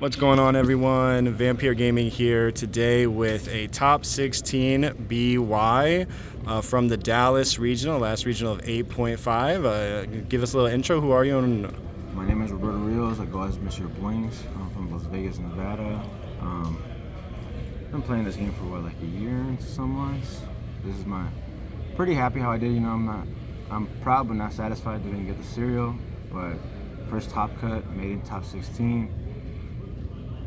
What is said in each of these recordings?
What's going on, everyone? Vampyr Gaming here today with a top 16 BY from the Dallas regional, last regional of 8.5. Give us a little intro. Who are you? My name is Roberto Rios. I go as Mr. Blingz. I'm from Las Vegas, Nevada. Been playing this game for like a year and some months. This is pretty happy how I did. I'm proud but not satisfied. Didn't get the serial, but first top cut, made in top 16.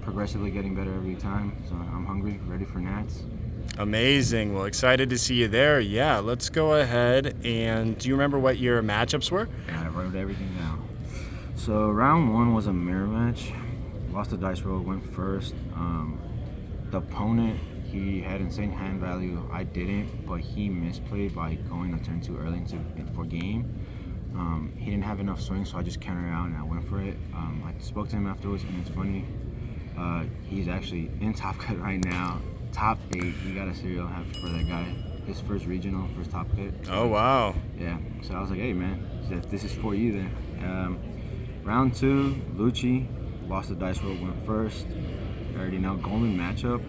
Progressively getting better every time, so I'm hungry, ready for Nats. Amazing. Well, excited to see you there. Yeah, let's go ahead. And do you remember what your matchups were? Yeah, I wrote everything down. So round one was a mirror match. Lost the dice roll, went first. The opponent, he had insane hand value. I didn't, but he misplayed by going a turn too early for game. He didn't have enough swings, so I just countered out and I went for it. I spoke to him afterwards, and it's funny. He's actually in top cut right now, top 8. He got a serial for that guy, his first regional, first top cut. Oh wow! Yeah, so I was like, hey man, this is for you then. Round two, Lucci lost the dice roll, went first. I already know, golden matchup.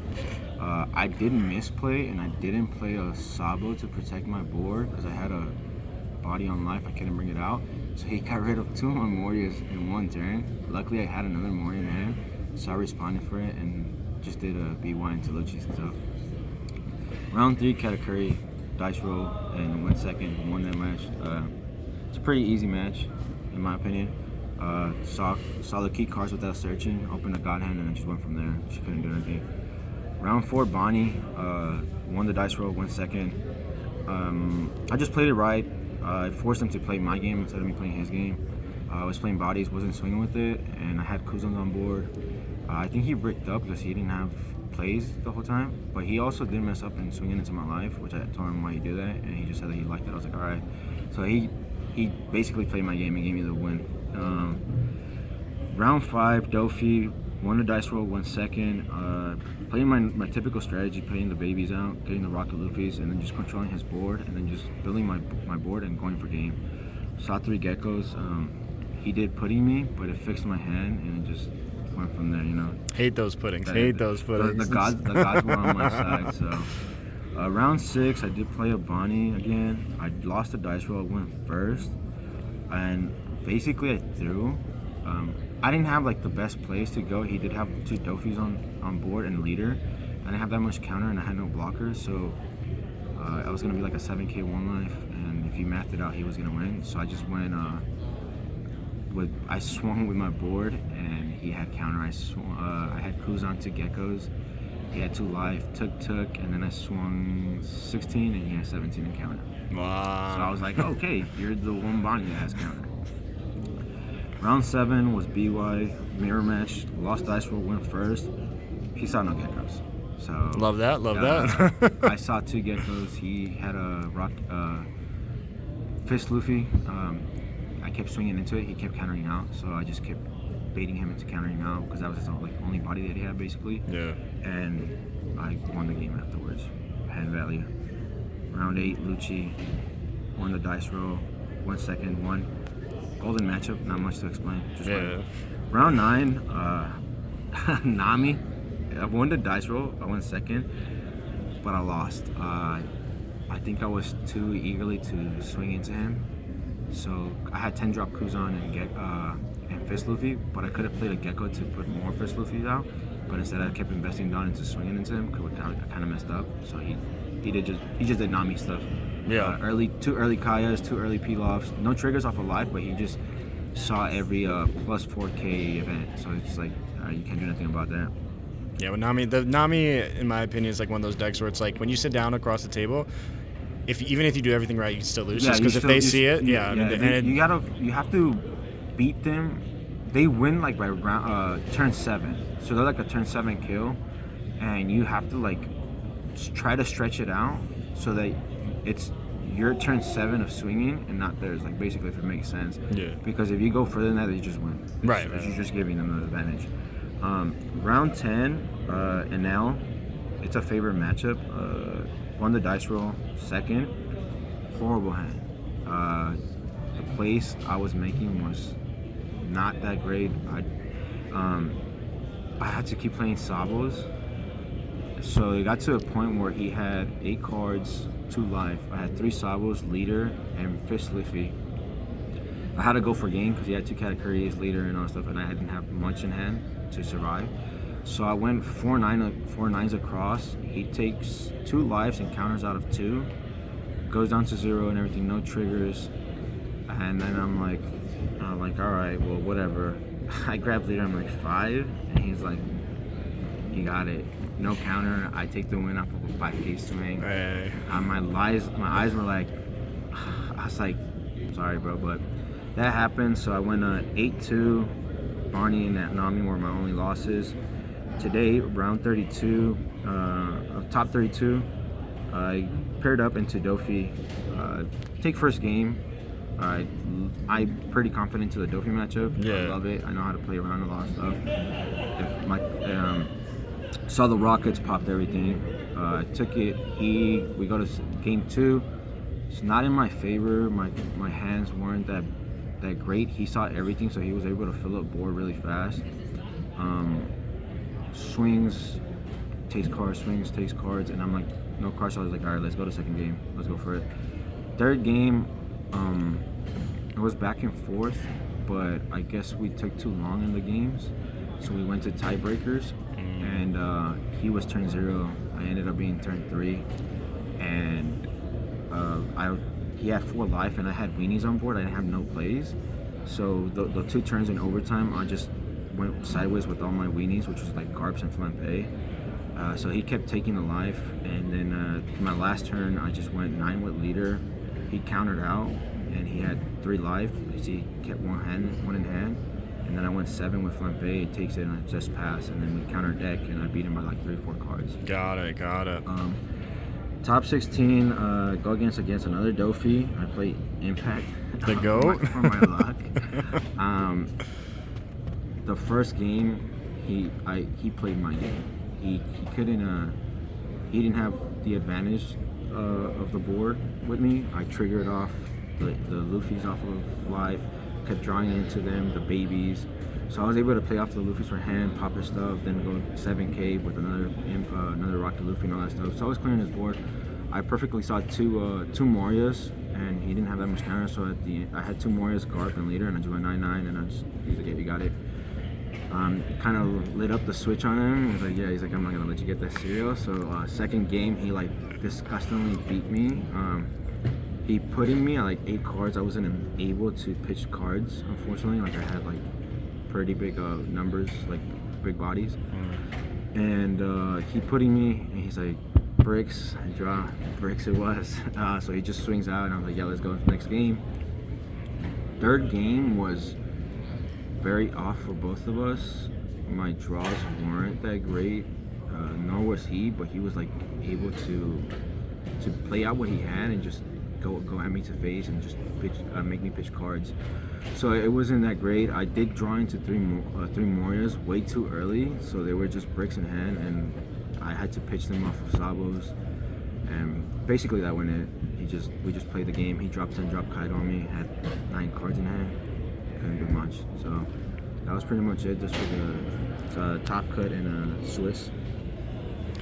I didn't misplay and I didn't play a Sabo to protect my board because I had a body on life. I couldn't bring it out, so he got rid of 2 of my warriors in one turn. Luckily, I had another warrior in hand. So I responded for it and just did a BY into Lucci stuff. Round 3, Katakuri, dice roll, and went second, won that match. It's a pretty easy match, in my opinion. Saw the key cards without searching, opened a god hand, and then just went from there. She couldn't do anything. Round 4, Bonnie, won the dice roll, went second. I just played it right. I forced him to play my game instead of me playing his game. I was playing bodies, wasn't swinging with it, and I had Kuzons on board. I think he bricked up because he didn't have plays the whole time, but he also did mess up in swinging into my life, which I told him why he did that, and he just said that he liked it. I was like, all right. So he basically played my game and gave me the win. Round 5, Dofi won the dice roll, went second. Playing my typical strategy, playing the babies out, getting the Rocket Luffys, and then just controlling his board, and then just building my board and going for game. Saw 3 geckos. He did putting me, but it fixed my hand, and it just went from there, Hate those puddings. Hate those puddings. The gods were on my side. So round 6, I did play a Bonnie again. I lost the dice roll, went first, and basically I threw. I didn't have like the best plays to go. He did have 2 Dofis on board and leader. I didn't have that much counter, and I had no blockers, so I was gonna be like a 7K 1 life, and if he mathed it out, he was gonna win. So I just went. I swung with my board, and he had counter. I had Kuzan 2 geckos. He had 2 life, took, and then I swung 16, and he had 17 in counter. Wow. So I was like, okay, you're the one Bonnie that has counter. Round 7 was BY, mirror match, lost dice roll, went first. He saw no geckos. So love that. I saw 2 geckos. He had a rock, fist Luffy. I kept swinging into it. He kept countering out, so I just kept baiting him into countering out because that was his only body that he had, basically. Yeah. And I won the game afterwards. Hand value. Round 8, Lucci won the dice roll, went second, won. Golden matchup. Not much to explain. Just yeah. Round 9, Nami. I won the dice roll. I went second, but I lost. I think I was too eagerly to swing into him. So I had 10 drop Kuzan and Fist Luffy, but I could have played a Gecko to put more Fist Luffy out. But instead, I kept investing down into swinging into him because I kind of messed up. So he just did Nami stuff. Yeah. 2 early Kayas, 2 early Pilafs, no triggers off of life, but he just saw every plus 4K event. So it's like you can't do nothing about that. Yeah, but Nami, in my opinion, is like one of those decks where it's like when you sit down across the table, even if you do everything right, you can still lose. Yeah, just because if they see it, you have to beat them. They win like by turn 7, so they're like a turn 7 kill, and you have to like try to stretch it out so that it's your turn 7 of swinging and not theirs. Like basically, if it makes sense. Yeah. Because if you go further than that, you just win. Right. You're just giving them the advantage. Round 10, Enel. It's a favorite matchup. Won the dice roll, second. Horrible hand. The place I was making was not that great. I had to keep playing Sabos. So it got to a point where he had 8 cards, 2 life. I had 3 Sabos, leader, and Fish Luffy. I had to go for game because he had 2 categories, leader, and all that stuff, and I didn't have much in hand to survive. So I went 4 nines across. He takes 2 lives and counters out of 2, goes down to 0 and everything, no triggers. And then I'm like, all right, well, whatever. I grab leader, I'm like 5, and he's like, you got it. No counter. I take the win off of a 5K swing. Hey. My eyes were like, I was like, sorry, bro, but that happened. So I went 8-2. Barney and Nami were my only losses. Today, round 32, top 32, I paired up into Dofi. Take first game. I'm pretty confident to the Dofi matchup. Yeah. I love it. I know how to play around a lot of stuff. If my saw the Rockets, popped everything. Took it. We go to game 2. It's not in my favor. My hands weren't that great. He saw everything, so he was able to fill up board really fast. Swings, takes cards, swings, takes cards, and I'm like, no cards. So I was like, all right, let's go to second game. Let's go for it. Third game, it was back and forth, but I guess we took too long in the games, so we went to tiebreakers, and he was turn 0. I ended up being turn 3, and he had 4 life, and I had weenies on board. I didn't have no plays, so the 2 turns in overtime, I just went sideways with all my weenies, which was like Garps and Flampe. So he kept taking the life, and then my last turn, I just went 9 with leader. He countered out, and he had 3 life. He kept one in hand, and then I went 7 with Flampe. He takes it, and I just pass, and then we counter deck, and I beat him by like 3 or 4 cards. Got it. Top 16, go against another Dofi. I play Impact. The GOAT? For my luck. The first game, he played my game. He didn't have the advantage of the board with me. I triggered off the Luffy's off of life, kept drawing into them, the babies. So I was able to play off the Luffy's for hand, pop his stuff, then go 7K with another Rocket Luffy and all that stuff. So I was clearing his board. I perfectly saw two Morias, and he didn't have that much counter. So at the end, I had 2 Morias, Garp and leader, and I drew a 9/9, and he's like, yeah, you got it. Kind of lit up the switch on him. He's like, yeah, he's like, I'm not gonna let you get that cereal. So second game, he like disgustingly beat me. He put in me at like 8 cards. I wasn't able to pitch cards, unfortunately. Like I had like pretty big numbers, like big bodies. And he putting me, and he's like, bricks, and draw bricks it was. So he just swings out, and I was like, yeah, let's go to the next game. Third game was very off for both of us. My draws weren't that great, nor was he, but he was like able to play out what he had and just go at me to face and just make me pitch cards. So it wasn't that great. I did draw into 3 Morias way too early, so they were just bricks in hand, and I had to pitch them off of Sabos, and basically that went it. We just played the game. He dropped 10 drop kite on me, had 9 cards in hand. Couldn't do much, so that was pretty much it, just for the top cut and Swiss.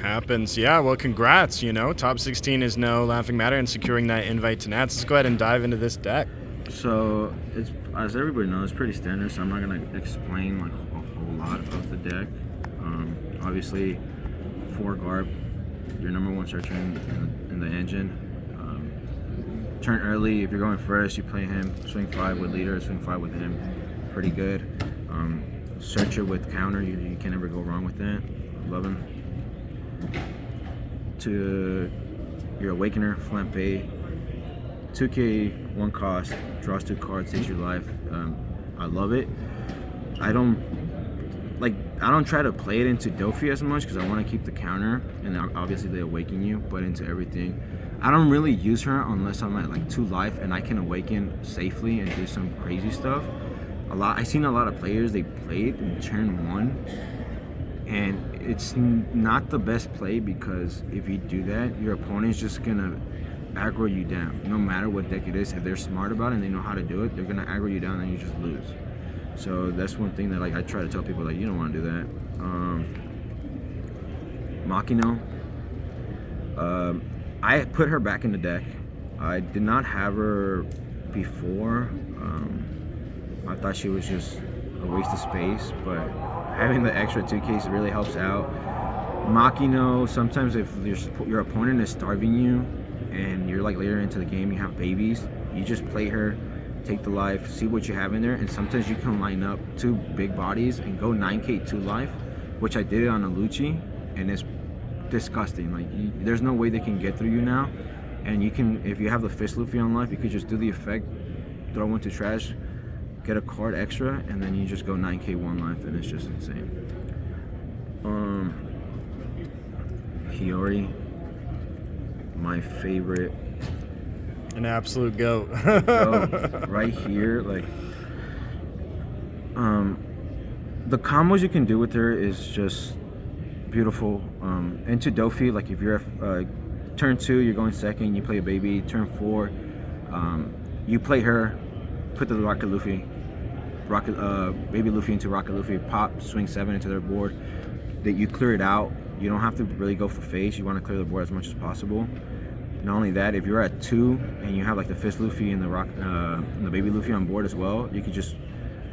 Happens. Yeah, well, congrats. Top 16 is no laughing matter in securing that invite to Nats. Let's go ahead and dive into this deck. So it's, as everybody knows, it's pretty standard, so I'm not going to explain like a whole lot of the deck. Obviously 4 Garp, your number 1 searcher in the engine. Turn early, if you're going first, you play him. Swing 5 with leader, swing 5 with him. Pretty good. Searcher with counter, you can never go wrong with that. Love him. To your Awakener, Flampe. 2K, 1 cost, draws 2 cards, takes your life. I love it. I don't try to play it into Dofi as much because I want to keep the counter, and obviously they awaken you, but into everything. I don't really use her unless I'm at like 2 life and I can awaken safely and do some crazy stuff. I've seen a lot of players, they played in turn 1, and it's not the best play because if you do that, your opponent's just gonna aggro you down. No matter what deck it is, if they're smart about it and they know how to do it, they're gonna aggro you down and you just lose. So that's one thing that like I try to tell people, like, you don't want to do that. Makino. I put her back in the deck. I did not have her before. I thought she was just a waste of space, but having the extra 2Ks really helps out. Makino, sometimes if your opponent is starving you and you're like later into the game, you have babies, you just play her, take the life, see what you have in there, and sometimes you can line up 2 big bodies and go 9K 2 life, which I did it on a Lucci, and it's disgusting. Like, there's no way they can get through you now, and you can, if you have the Fist Luffy on life, you could just do the effect, throw one to trash, get a card extra, and then you just go 9K 1 life, and it's just insane. Hiyori, my favorite. An absolute goat. Right here, like, the combos you can do with her is just beautiful. Into Dofi, like if you're turn 2, you're going second, you play a baby. Turn 4, you play her, put the baby Luffy into Rocket Luffy, pop, swing 7 into their board. That you clear it out. You don't have to really go for face. You want to clear the board as much as possible. Not only that, if you're at 2 and you have like the Fist Luffy and the baby Luffy on board as well, you could just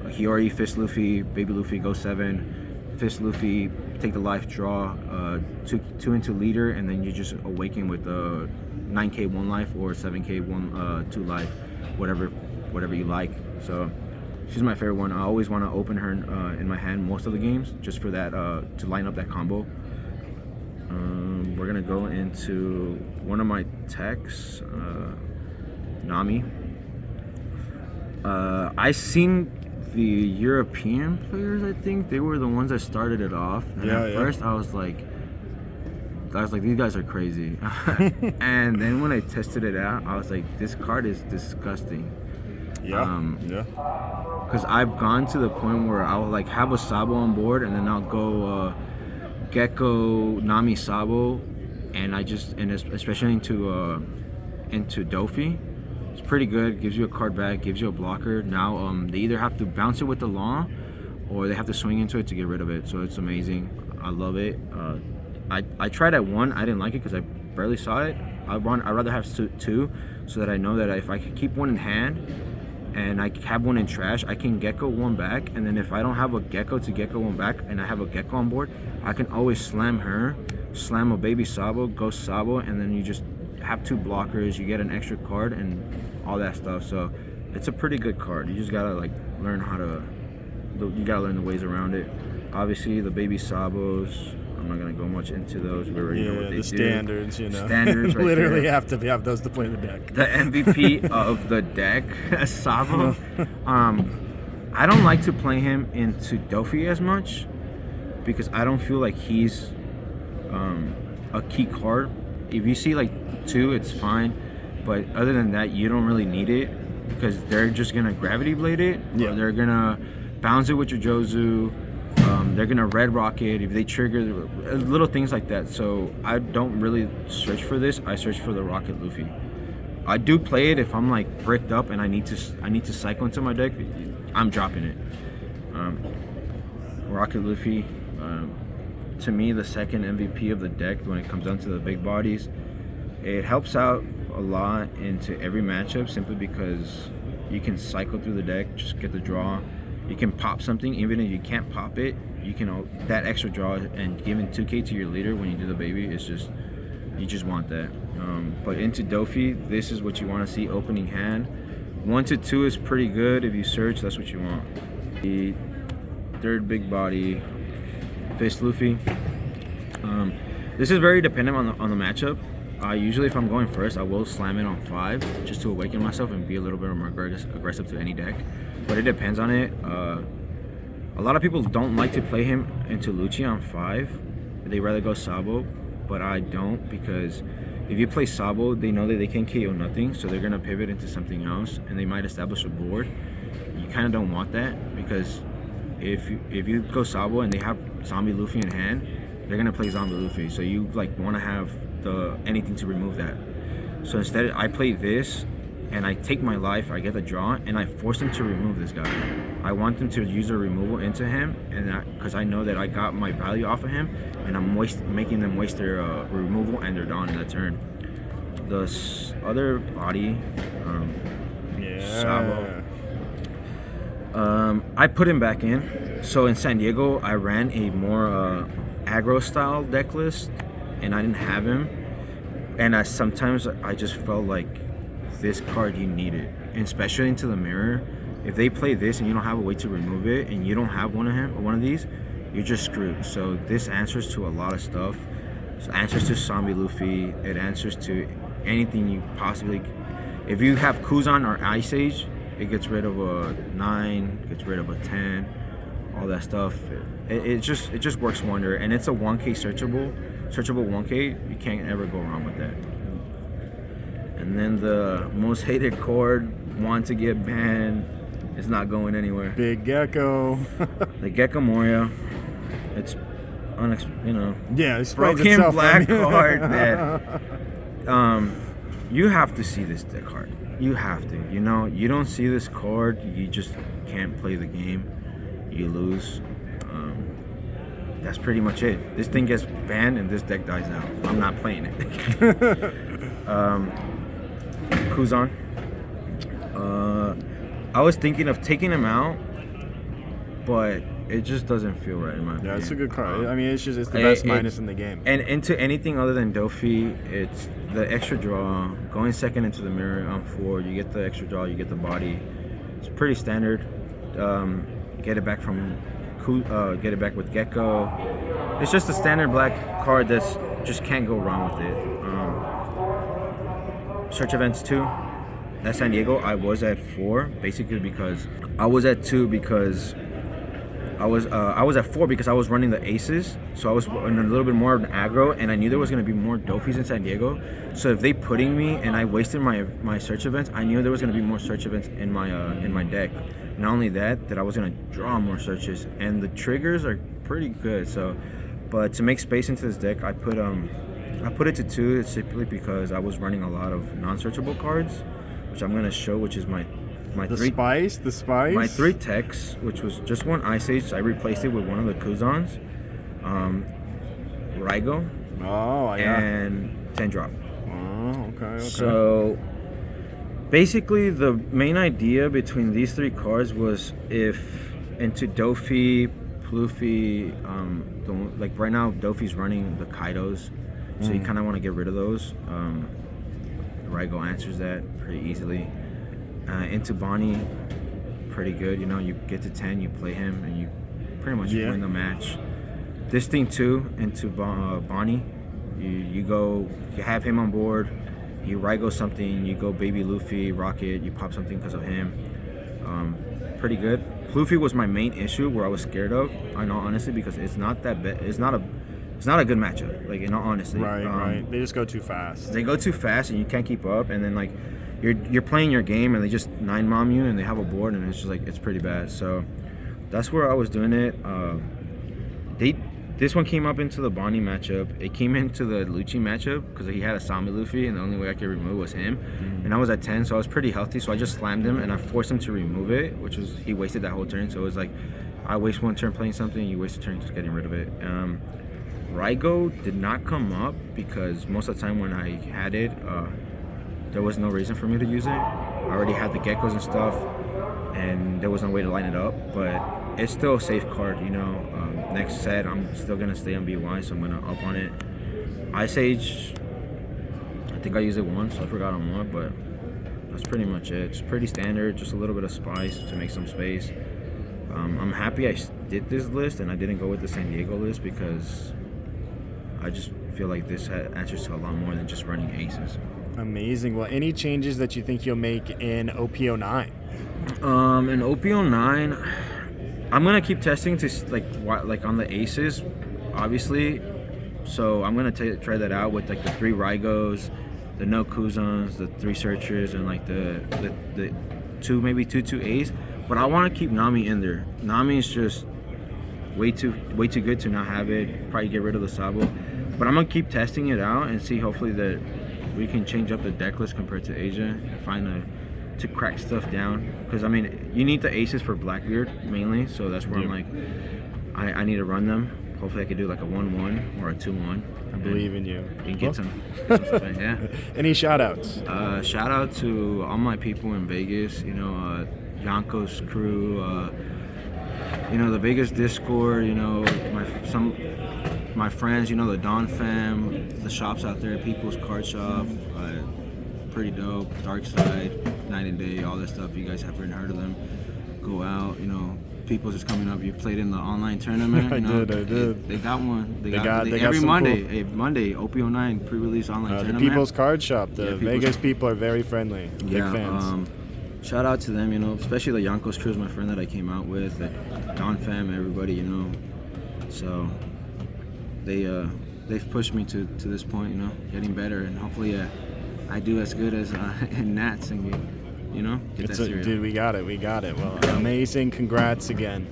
Hiyori, Fist Luffy, baby Luffy, go 7, Fist Luffy, take the life, draw 2 into leader, and then you just awaken with 9K 1 life or 7K 2 life, whatever you like. So she's my favorite one. I always want to open her in my hand most of the games, just for that to line up that combo. We're gonna go into one of my techs, Nami. I seen the European players. I think they were the ones that started it off. And at first, I was like, these guys are crazy. And then when I tested it out, I was like, this card is disgusting. Because I've gone to the point where I'll like have a Sabo on board, and then I'll go Gecko, Nami, Sabo, and especially into Dofi. It's pretty good. Gives you a card back, gives you a blocker. Now they either have to bounce it with the law, or they have to swing into it to get rid of it. So it's amazing. I love it. I tried at 1. I didn't like it because I barely saw it. I'd rather have 2, so that I know that if I can keep 1 in hand and I have 1 in trash, I can Gecko 1 back, and then if I don't have a Gecko to Gecko 1 back and I have a Gecko on board, I can always slam her, slam a baby Sabo, go Sabo, and then you just have 2 blockers, you get an extra card and all that stuff. So it's a pretty good card. You just gotta like learn the ways around it. Obviously the baby Sabos, I'm not gonna go much into those. We already know what they do. Standards, you know. Standards, right literally there. have to have those to play in the deck. The MVP of the deck, Sabo. I don't like to play him into Dofi as much because I don't feel like he's a key card. If you see like 2, it's fine, but other than that, you don't really need it because they're just gonna gravity blade it, or they're gonna bounce it with your Jozu. They're gonna red rocket if they trigger little things like that. So I don't really search for this. I search for the Rocket Luffy. I do play it if I'm like bricked up and I need to cycle into my deck. I'm dropping it. Rocket Luffy, to me, the second MVP of the deck when it comes down to the big bodies. It helps out a lot into every matchup simply because you can cycle through the deck, just get the draw. You can pop something, even if you can't pop it, you can that extra draw and giving 2K to your leader when you do the baby, it's just, you just want that. But into Dofi, this is what you want to see opening hand. 1 to 2 is pretty good. If you search, that's what you want. The third big body, Fist Luffy. This is very dependent on the matchup. Usually if I'm going first, I will slam it on 5 just to awaken myself and be a little bit more aggressive to any deck. But it depends on it. A lot of people don't like to play him into Lucci on 5. They rather go Sabo, but I don't, because if you play Sabo, they know that they can KO nothing, so they're gonna pivot into something else, and they might establish a board. You kind of don't want that, because if you go Sabo and they have Zombie Luffy in hand, they're gonna play Zombie Luffy. So you like want to have anything to remove that. So instead, I play this, and I take my life, I get the draw, and I force them to remove this guy. I want them to use a removal into him, and because I know that I got my value off of him, and I'm making them waste their removal and their Dawn in that turn. The other body, Sabo, I put him back in. So in San Diego, I ran a more aggro style deck list, and I didn't have him. And sometimes I just felt like this card you need it, and especially into the mirror. If they play this and you don't have a way to remove it, and you don't have one of these, you're just screwed. So this answers to a lot of stuff. It answers to Zombie Luffy. It answers to anything you possibly. If you have Kuzan or Ice Age, it gets rid of a 9, gets rid of a 10, all that stuff. It just works wonder, and it's a 1K searchable 1K. You can't ever go wrong with that. And then the most hated card, want to get banned. It's not going anywhere. Big Gecko. The Gecko Moria. It's Yeah, it's broken black card that you have to see this deck card. You have to. You don't see this card, you just can't play the game. You lose. That's pretty much it. This thing gets banned and this deck dies out. I'm not playing it. Kuzan. I was thinking of taking him out, but it just doesn't feel right in my opinion. Yeah, it's a good card. I mean, it's the best minus in the game. And into anything other than Dofi, it's the extra draw, going second into the mirror on 4, you get the extra draw, you get the body. It's pretty standard. Get it back with Gecko. It's just a standard black card that's just can't go wrong with it. Search events 2. At San Diego, I was at 4 basically because I was at 2 because I was at 4 because I was running the aces, so I was in a little bit more of an aggro, and I knew there was going to be more Dofis in San Diego. So if they putting me and I wasted my search events, I knew there was going to be more search events in my deck. Not only that I was going to draw more searches, and the triggers are pretty good. So, but to make space into this deck, I put it to 2 simply because I was running a lot of non-searchable cards, which I'm going to show, which is my the 3 spice. My 3 techs, which was just 1 Ice Age. I replaced it with one of the Kuzans, Raigo, and 10 drop. Oh, okay. So basically, the main idea between these 3 cards was if into Dofi, Luffy, like right now Dofi's running the Kaidos, so you kind of want to get rid of those. Raigo answers that pretty easily. Into Bonnie, pretty good. You get to 10, you play him, and you pretty much win the match. This thing too, into Bonnie, you have him on board, you Raigo something, you go Baby Luffy, Rocket, you pop something because of him. Pretty good. Luffy was my main issue where I was scared of, in all honesty, because it's not that bad. It's not a good matchup, like in all honesty. Right. They just go too fast. They go too fast, and you can't keep up, and then like you're playing your game, and they just 9-mom you, and they have a board, and it's just like it's pretty bad. So that's where I was doing it. This one came up into the Bonnie matchup. It came into the Lucci matchup because he had a Zombie Luffy, and the only way I could remove was him. And I was at 10, so I was pretty healthy. So I just slammed him, and I forced him to remove it, which was he wasted that whole turn. So it was like I waste 1 turn playing something, you waste a turn just getting rid of it. Raigo did not come up because most of the time when I had it, there was no reason for me to use it. I already had the geckos and stuff, and there was no way to line it up. But it's still a safe card, next set, I'm still gonna stay on BY, so I'm gonna up on it. Ice Age, I think I used it once, so I forgot on what, but that's pretty much it. It's pretty standard, just a little bit of spice to make some space. I'm happy I did this list and I didn't go with the San Diego list because I just feel like this answers to a lot more than just running aces. Amazing. Well, any changes that you think you'll make in OP09? In OP09, I'm gonna keep testing to like on the aces, obviously. So I'm gonna try that out with like the 3 Raigos, the no Kuzans, the 3 searchers, and like the 2 A's. But I want to keep Nami in there. Nami is just way too good to not have it. Probably get rid of the Sabo. But I'm gonna keep testing it out and see hopefully that we can change up the deck list compared to Asia and to crack stuff down, because I mean you need the aces for Blackbeard mainly, so that's where I'm like I need to run them. Hopefully I could do like a 1-1 or a 2-1. I believe in you. And get some stuff, yeah. Any shout outs? Shout out to all my people in Vegas, you know, Yanko's crew, you know, the Vegas Discord, you know, my friends, you know, the Don Fam, the shops out there, People's Card Shop, pretty dope, Dark Side, Night and Day, all that stuff. You guys haven't heard of them, go out, you know. People just coming up. You played in the online tournament. You know, I did. They got one. They got every some Monday. Cool. Monday, OP09 pre-release online tournament. The People's Card Shop. The Vegas people are very friendly. Big fans. Shout out to them. You know, especially the Yanko's crew, my friend that I came out with, the Don Fam, everybody. You know, so they've pushed me to this point. You know, getting better, and hopefully I do as good as in Nats and. You know, Dude, we got it. Well, amazing. Congrats again.